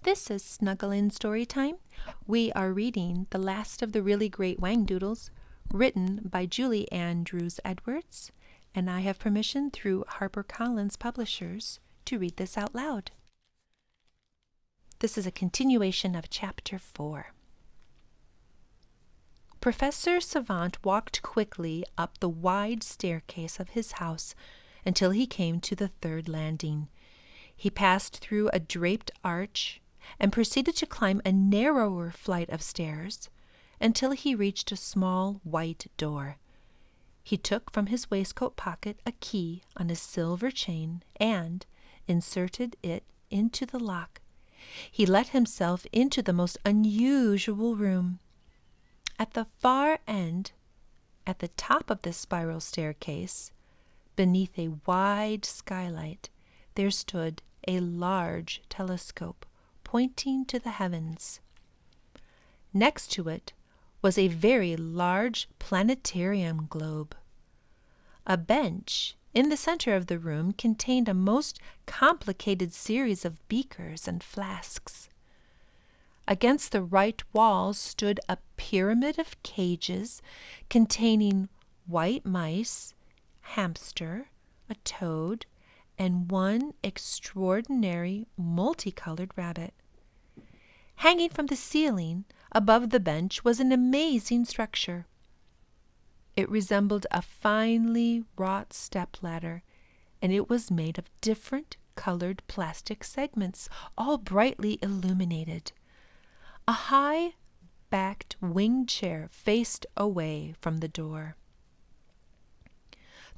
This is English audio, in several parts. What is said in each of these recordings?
This is Snuggle in Storytime. We are reading the last of the Really Great Whangdoodles, written by Julie Andrews Edwards, and I have permission through HarperCollins Publishers to read this out loud. This is a continuation of Chapter 4. Professor Savant walked quickly up the wide staircase of his house until he came to the third landing. He passed through a draped arch and proceeded to climb a narrower flight of stairs until he reached a small white door. He took from his waistcoat pocket a key on a silver chain and inserted it into the lock. He let himself into the most unusual room. At the far end, at the top of the spiral staircase, beneath a wide skylight, there stood a large telescope pointing to the heavens. Next to it was a very large planetarium globe. A bench in the center of the room contained a most complicated series of beakers and flasks. Against the right wall stood a pyramid of cages containing white mice, hamster, a toad, and one extraordinary multicolored rabbit. Hanging from the ceiling above the bench was an amazing structure. It resembled a finely wrought stepladder, and it was made of different colored plastic segments, all brightly illuminated. A high-backed winged chair faced away from the door.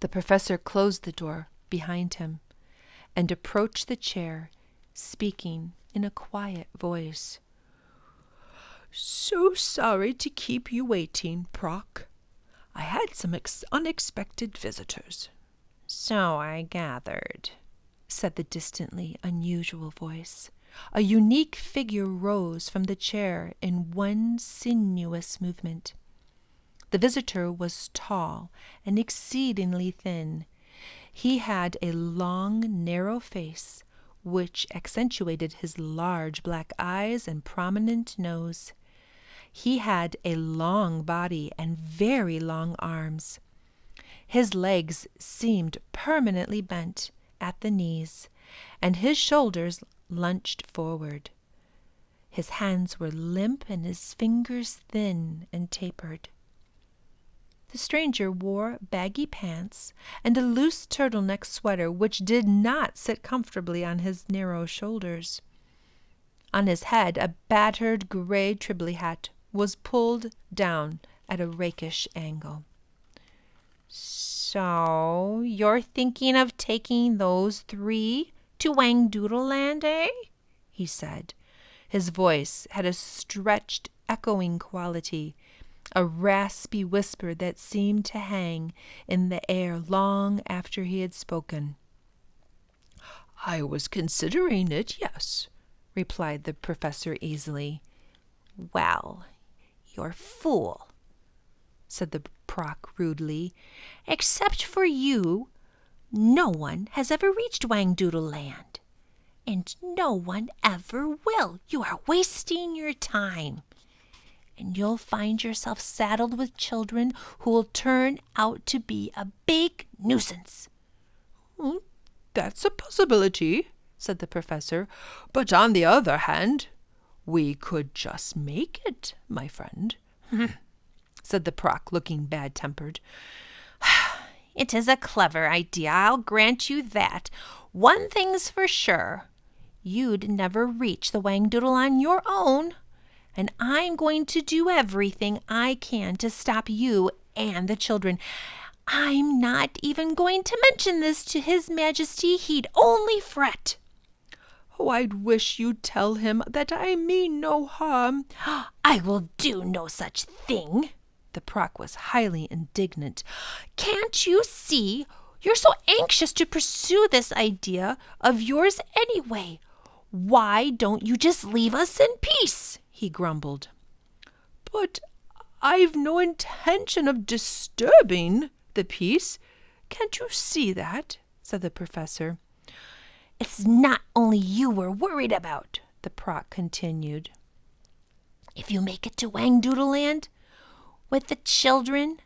The professor closed the door behind him and approached the chair, speaking in a quiet voice. "So sorry to keep you waiting, Proc. I had some unexpected visitors." "So I gathered," said the distantly unusual voice. A unique figure rose from the chair in one sinuous movement. The visitor was tall and exceedingly thin. He had a long, narrow face, which accentuated his large black eyes and prominent nose. He had a long body and very long arms. His legs seemed permanently bent at the knees, and his shoulders lunched forward. His hands were limp and his fingers thin and tapered. The stranger wore baggy pants and a loose turtleneck sweater which did not sit comfortably on his narrow shoulders. On his head a battered gray Tribbley hat was pulled down at a rakish angle. "So you're thinking of taking those 3 to Whangdoodle Land, eh?" he said. His voice had a stretched, echoing quality, a raspy whisper that seemed to hang in the air long after he had spoken. "I was considering it, yes," replied the professor easily. "Well, you're a fool," said the Proc rudely. "Except for you, no one has ever reached Whangdoodle Land, and no one ever will. You are wasting your time, and you'll find yourself saddled with children who will turn out to be a big nuisance." "That's a possibility," said the professor. "But on the other hand, we could just make it, my friend," said the Proc, looking bad-tempered. "It is a clever idea, I'll grant you that. One thing's for sure. You'd never reach the Whangdoodle on your own, and I'm going to do everything I can to stop you and the children. I'm not even going to mention this to His Majesty. He'd only fret." "Oh, I'd wish you'd tell him that I mean no harm." "I will do no such thing." The Proc was highly indignant. "Can't you see? You're so anxious to pursue this idea of yours anyway. Why don't you just leave us in peace?" he grumbled. "But I've no intention of disturbing the peace. Can't you see that?" said the professor. "It's not only you we're worried about," the Proc continued. If you make it to Whangdoodle Land with the children,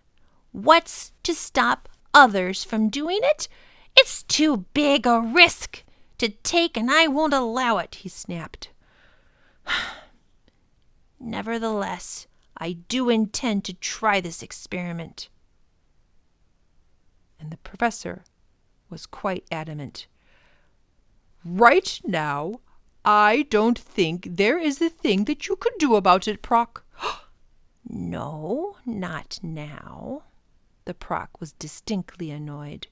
what's to stop others from doing it? It's too big a risk to take, and I won't allow it, he snapped. Nevertheless, I do intend to try this experiment. And the professor was quite adamant. Right now, I don't think there is a thing that you could do about it, Proc. No, not now. The Proc was distinctly annoyed.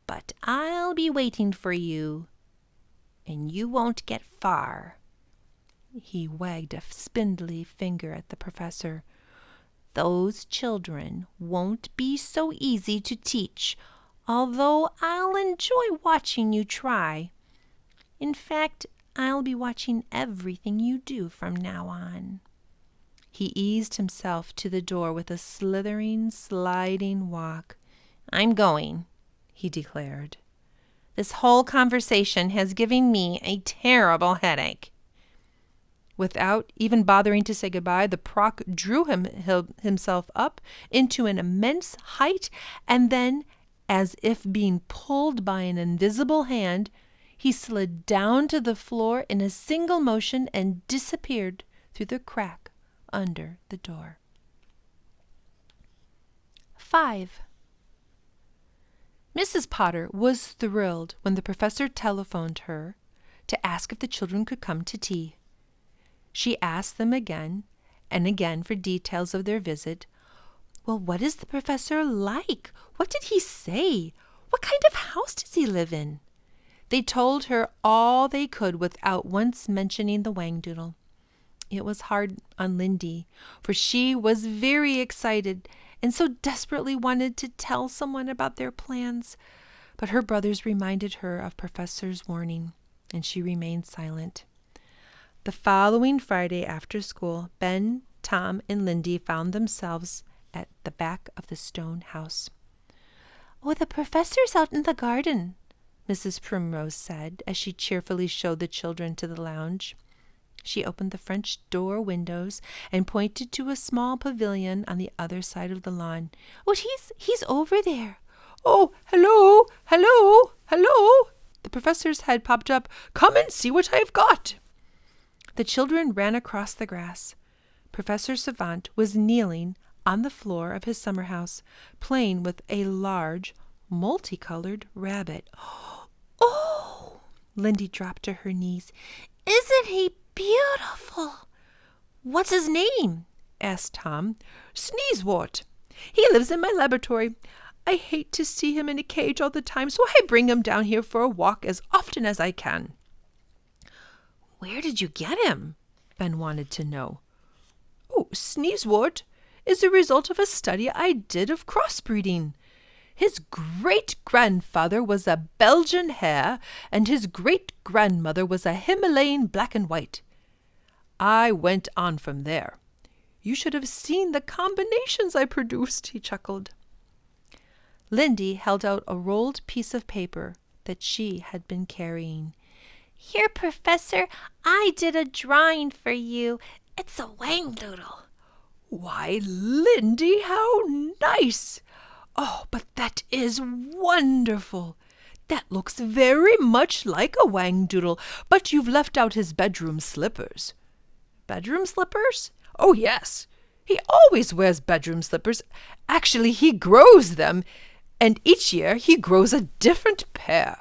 But I'll be waiting for you, and you won't get far. He wagged a spindly finger at the professor. Those children won't be so easy to teach, although I'll enjoy watching you try. In fact, I'll be watching everything you do from now on. He eased himself to the door with a slithering, sliding walk. I'm going, he declared. This whole conversation has given me a terrible headache. Without even bothering to say goodbye, the Proc drew himself up into an immense height, and then, as if being pulled by an invisible hand, he slid down to the floor in a single motion and disappeared through the crack under the door. 5. Mrs. Potter was thrilled when the professor telephoned her to ask if the children could come to tea. She asked them again and again for details of their visit. Well, what is the professor like? What did he say? What kind of house does he live in? They told her all they could without once mentioning the Whangdoodle. It was hard on Lindy, for she was very excited and so desperately wanted to tell someone about their plans. But her brothers reminded her of Professor's warning, and she remained silent. The following Friday after school, Ben, Tom, and Lindy found themselves at the back of the stone house. Oh, the professor's out in the garden, Mrs. Primrose said as she cheerfully showed the children to the lounge. She opened the French door windows and pointed to a small pavilion on the other side of the lawn. Oh, he's over there. Oh, hello, hello, hello. The professor's head popped up. Come and see what I've got. The children ran across the grass. Professor Savant was kneeling on the floor of his summer house, playing with a large, multicolored rabbit. Oh! Lindy dropped to her knees. Isn't he beautiful? What's his name? asked Tom. Sneezewort. He lives in my laboratory. I hate to see him in a cage all the time, so I bring him down here for a walk as often as I can. Where did you get him? Ben wanted to know. Oh, Sneezewort is the result of a study I did of crossbreeding. His great-grandfather was a Belgian hare, and his great-grandmother was a Himalayan black and white. I went on from there. You should have seen the combinations I produced, he chuckled. Lindy held out a rolled piece of paper that she had been carrying. Here, Professor, I did a drawing for you. It's a Whangdoodle. Why, Lindy, how nice! Oh, but that is wonderful. That looks very much like a Whangdoodle, but you've left out his bedroom slippers. Bedroom slippers? Oh, yes. He always wears bedroom slippers. Actually, he grows them, and each year he grows a different pair,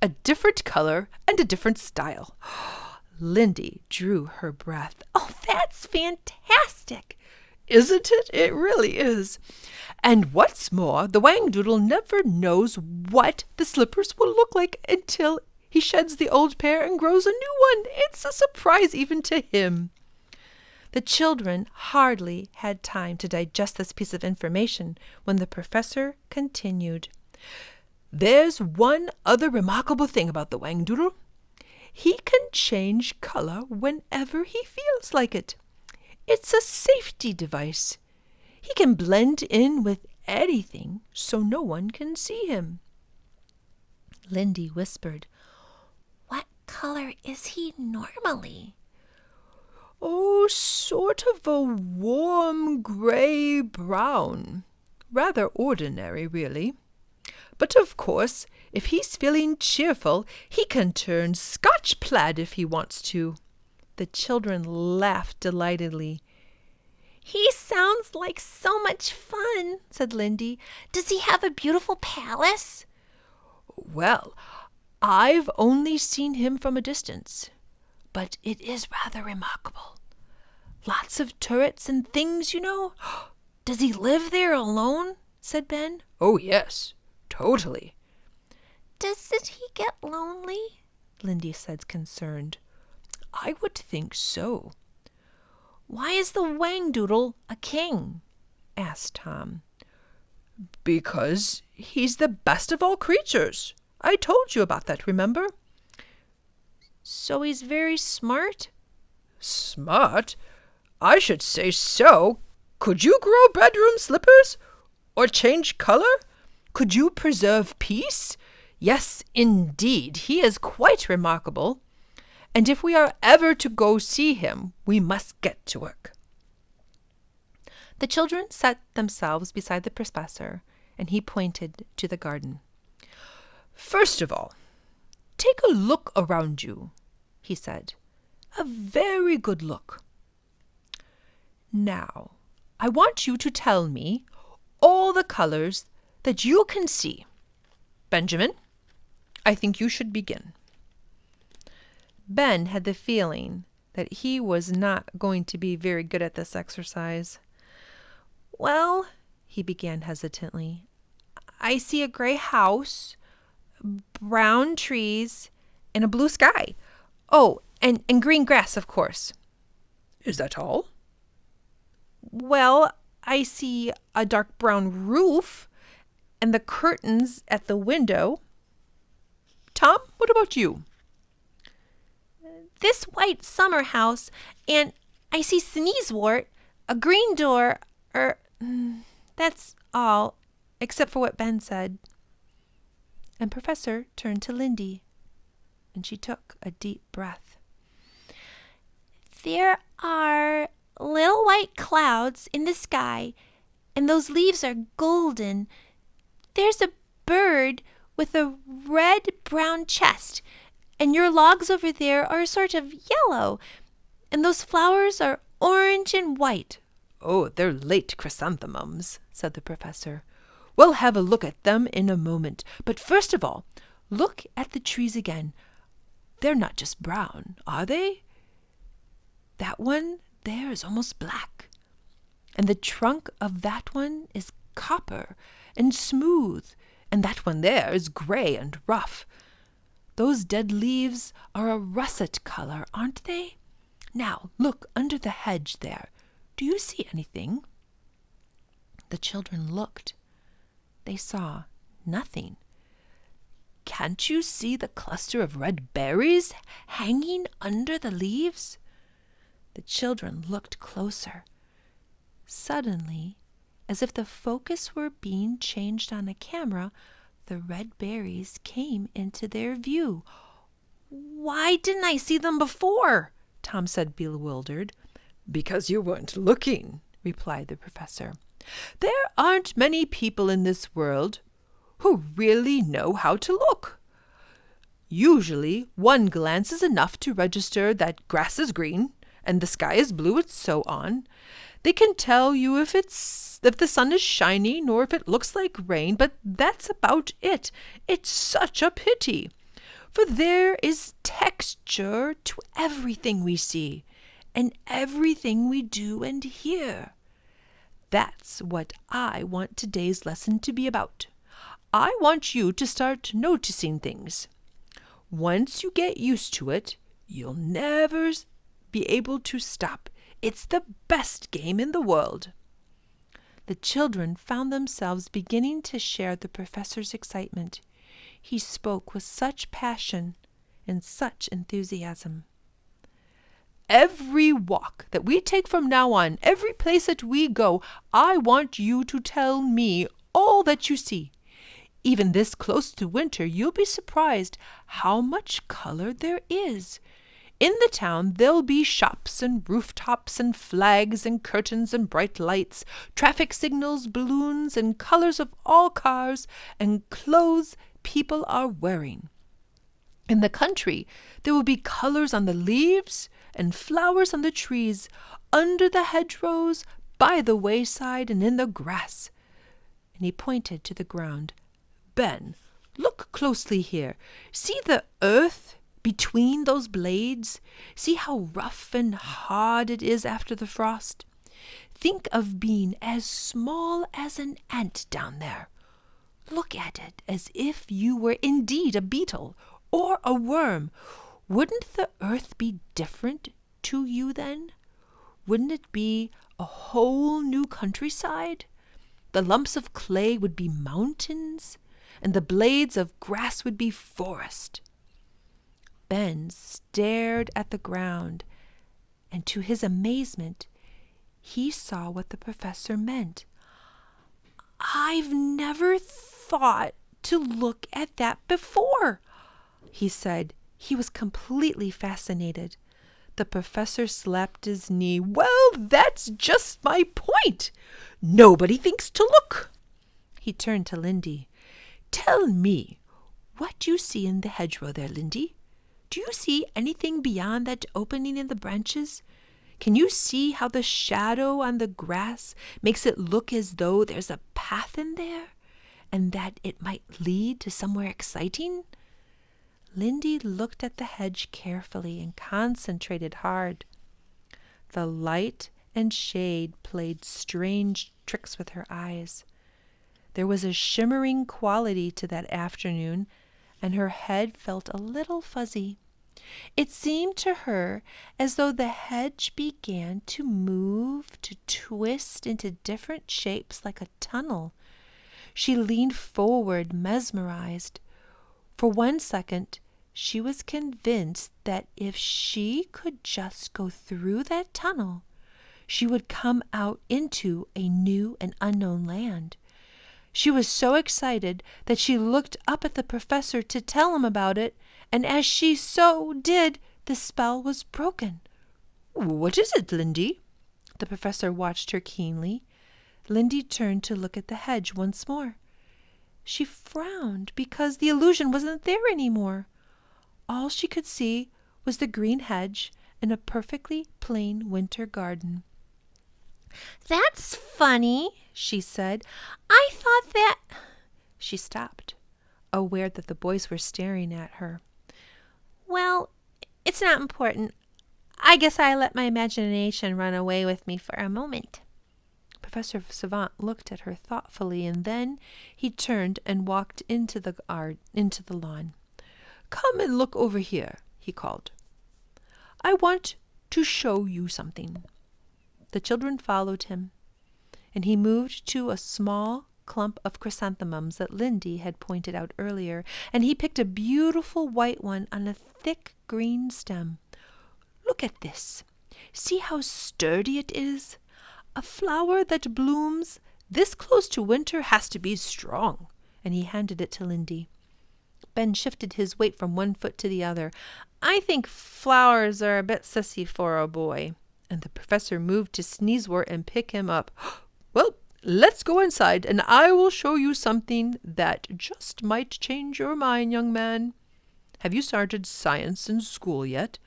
a different color, and a different style. Lindy drew her breath. Oh, that's fantastic. Isn't it? It really is. And what's more, the Whangdoodle never knows what the slippers will look like until he sheds the old pair and grows a new one. It's a surprise even to him. The children hardly had time to digest this piece of information when the professor continued. There's one other remarkable thing about the Whangdoodle. He can change color whenever he feels like it. It's a safety device. He can blend in with anything so no one can see him. Lindy whispered, What color is he normally? Oh, sort of a warm gray-brown. Rather ordinary, really. But of course, if he's feeling cheerful, he can turn Scotch plaid if he wants to." The children laughed delightedly. "He sounds like so much fun," said Lindy. "Does he have a beautiful palace?" "Well, I've only seen him from a distance, but it is rather remarkable. Lots of turrets and things, you know." "Does he live there alone?" said Ben. "Oh, yes, totally." "Doesn't he get lonely?" Lindy said, concerned. "I would think so." "Why is the Whangdoodle a king?" asked Tom. "Because he's the best of all creatures. I told you about that, remember?" "So he's very smart?" "Smart? I should say so. Could you grow bedroom slippers? Or change color? Could you preserve peace? Yes, indeed, he is quite remarkable. And if we are ever to go see him, we must get to work." The children set themselves beside the professor, and he pointed to the garden. "First of all, take a look around you," he said. "A very good look. Now, I want you to tell me all the colors that you can see. Benjamin, I think you should begin." Ben had the feeling that he was not going to be very good at this exercise. "Well," he began hesitantly, "I see a gray house, brown trees, and a blue sky. Oh, and green grass, of course." "Is that all?" "Well, I see a dark brown roof and the curtains at the window." "Tom, what about you?" "This white summer house, and I see sneezewort, a green door, that's all, except for what Ben said." And Professor turned to Lindy, and she took a deep breath. "There are little white clouds in the sky, and those leaves are golden. There's a bird with a red-brown chest, and your logs over there are sort of yellow, and those flowers are orange and white." "Oh, they're late chrysanthemums," said the professor. "We'll have a look at them in a moment. But first of all, look at the trees again. They're not just brown, are they? That one there is almost black. And the trunk of that one is copper and smooth, and that one there is gray and rough. Those dead leaves are a russet color, aren't they? Now, look under the hedge there. Do you see anything?" The children looked. They saw nothing. "Can't you see the cluster of red berries hanging under the leaves?" The children looked closer. Suddenly, as if the focus were being changed on a camera, the red berries came into their view. "Why didn't I see them before?" Tom said, bewildered. "Because you weren't looking," replied the professor. "There aren't many people in this world who really know how to look. Usually, one glance is enough to register that grass is green and the sky is blue and so on. They can tell you if the sun is shining or if it looks like rain, but that's about it. It's such a pity, for there is texture to everything we see and everything we do and hear. That's what I want today's lesson to be about. I want you to start noticing things. Once you get used to it, you'll never be able to stop. It's the best game in the world." The children found themselves beginning to share the professor's excitement. He spoke with such passion and such enthusiasm. "Every walk that we take from now on, every place that we go, I want you to tell me all that you see. Even this close to winter, you'll be surprised how much color there is. In the town, there'll be shops and rooftops and flags and curtains and bright lights, traffic signals, balloons, and colors of all cars and clothes people are wearing. In the country, there will be colors on the leaves and flowers on the trees, under the hedgerows, by the wayside, and in the grass. And he pointed to the ground. Ben, look closely here. See the earth between those blades? See how rough and hard it is after the frost? Think of being as small as an ant down there. Look at it as if you were indeed a beetle or a worm. Wouldn't the earth be different to you then? Wouldn't it be a whole new countryside? The lumps of clay would be mountains, and the blades of grass would be forest. Ben stared at the ground, and to his amazement, he saw what the professor meant. "I've never thought to look at that before," he said. He was completely fascinated. The professor slapped his knee. "Well, that's just my point. Nobody thinks to look." He turned to Lindy. "Tell me, what do you see in the hedgerow there, Lindy? Do you see anything beyond that opening in the branches? Can you see how the shadow on the grass makes it look as though there's a path in there, and that it might lead to somewhere exciting?" Lindy looked at the hedge carefully and concentrated hard. The light and shade played strange tricks with her eyes. There was a shimmering quality to that afternoon, and her head felt a little fuzzy. It seemed to her as though the hedge began to move, to twist into different shapes like a tunnel. She leaned forward, mesmerized. For 1 second, she was convinced that if she could just go through that tunnel, she would come out into a new and unknown land. She was so excited that she looked up at the professor to tell him about it, and as she so did, the spell was broken. "What is it, Lindy?" The professor watched her keenly. Lindy turned to look at the hedge once more. She frowned because the illusion wasn't there anymore. All she could see was the green hedge and a perfectly plain winter garden. "That's funny," she said. "I thought that—" She stopped, aware that the boys were staring at her. "Well, it's not important. I guess I let my imagination run away with me for a moment." Professor Savant looked at her thoughtfully, and then he turned and walked into the lawn. "Come and look over here," he called. "I want to show you something." The children followed him, and he moved to a small clump of chrysanthemums that Lindy had pointed out earlier, and he picked a beautiful white one on a thick green stem. "Look at this. See how sturdy it is? A flower that blooms this close to winter has to be strong," and he handed it to Lindy. Ben shifted his weight from one foot to the other. "I think flowers are a bit sissy for a boy," and the professor moved to Sneezewort and pick him up. "Well, let's go inside, and I will show you something that just might change your mind, young man. Have you started science in school yet?"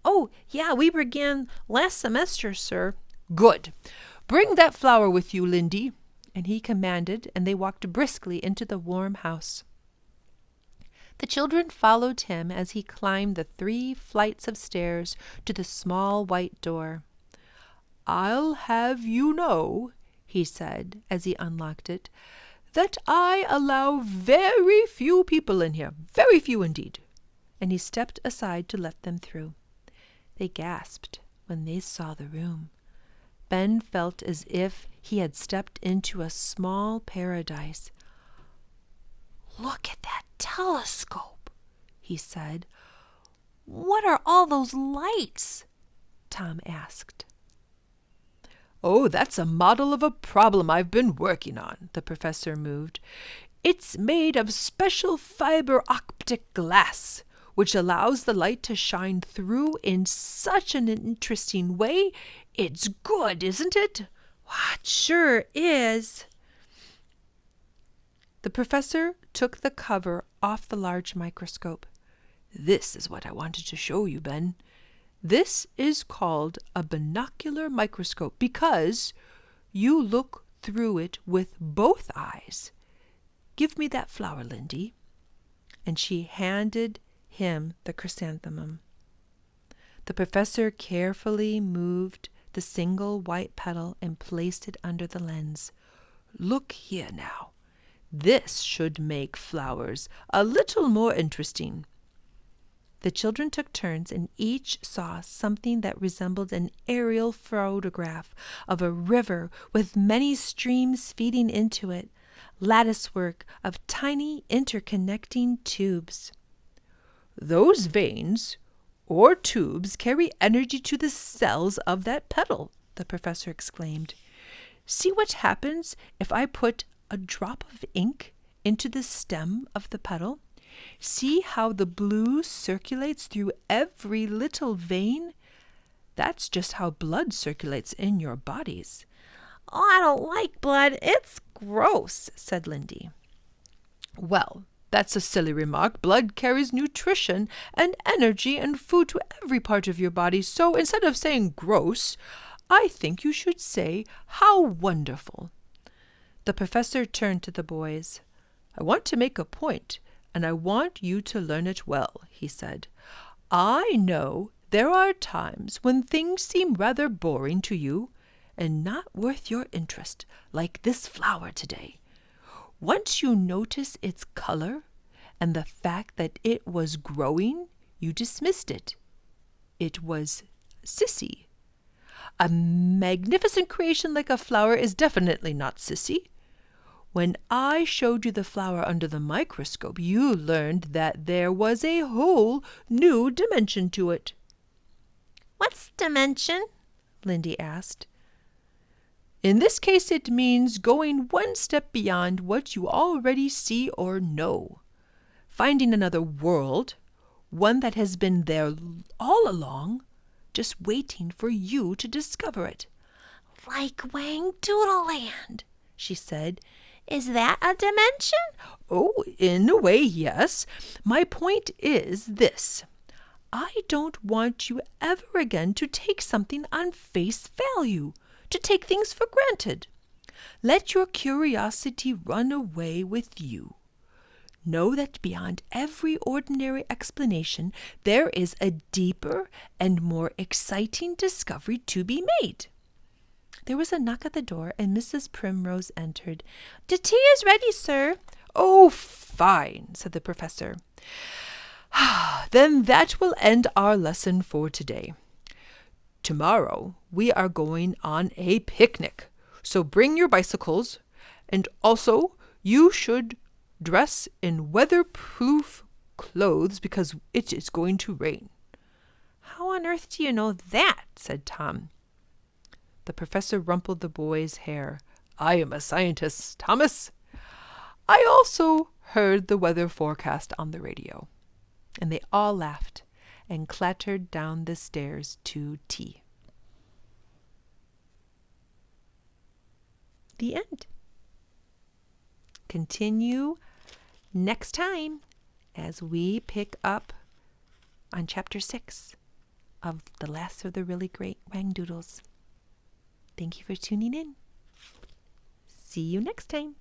"Oh, yeah, we began last semester, sir." "Good. Bring that flower with you, Lindy," and he commanded, and they walked briskly into the warm house. The children followed him as he climbed the 3 flights of stairs to the small white door. "I'll have you know," he said as he unlocked it, "that I allow very few people in here, very few indeed," and he stepped aside to let them through. They gasped when they saw the room. Ben felt as if he had stepped into a small paradise. "Look at that telescope," he said. "What are all those lights?" Tom asked. "Oh, that's a model of a problem I've been working on," the professor moved. It's made of special fiber optic glass, which allows the light to shine through in such an interesting way. It's good, isn't it? It sure is. The professor took the cover off the large microscope. This is what I wanted to show you, Ben. This is called a binocular microscope because you look through it with both eyes. Give me that flower, Lindy. And she handed him the chrysanthemum. The professor carefully moved the single white petal and placed it under the lens. Look here now. This should make flowers a little more interesting. The children took turns, and each saw something that resembled an aerial photograph of a river with many streams feeding into it, latticework of tiny interconnecting tubes. Those veins or tubes carry energy to the cells of that petal, the professor exclaimed. See what happens if I put a drop of ink into the stem of the petal? See how the blue circulates through every little vein? That's just how blood circulates in your bodies. Oh, I don't like blood. It's gross, said Lindy. Well, that's a silly remark. Blood carries nutrition and energy and food to every part of your body. So instead of saying gross, I think you should say how wonderful. The professor turned to the boys. I want to make a point, and I want you to learn it well, he said. I know there are times when things seem rather boring to you and not worth your interest, like this flower today. Once you notice its color and the fact that it was growing, you dismissed it. It was sissy. A magnificent creation like a flower is definitely not sissy. When I showed you the flower under the microscope, you learned that there was a whole new dimension to it. What's dimension? Lindy asked. In this case, it means going one step beyond what you already see or know. Finding another world, one that has been there all along, just waiting for you to discover it. Like Whangdoodleland, she said. Is that a dimension? Oh, in a way, yes. My point is this. I don't want you ever again to take something on face value, to take things for granted. Let your curiosity run away with you. Know that beyond every ordinary explanation, there is a deeper and more exciting discovery to be made. There was a knock at the door, and Mrs. Primrose entered. The tea is ready, sir. Oh, fine, said the professor. Then that will end our lesson for today. Tomorrow we are going on a picnic, so bring your bicycles, and also you should dress in weatherproof clothes because it is going to rain. How on earth do you know that? Said Tom. The professor rumpled the boy's hair. I am a scientist, Thomas. I also heard the weather forecast on the radio. And they all laughed and clattered down the stairs to tea. The end. Continue next time as we pick up on Chapter 6 of The Last of the Really Great Whangdoodles. Thank you for tuning in. See you next time.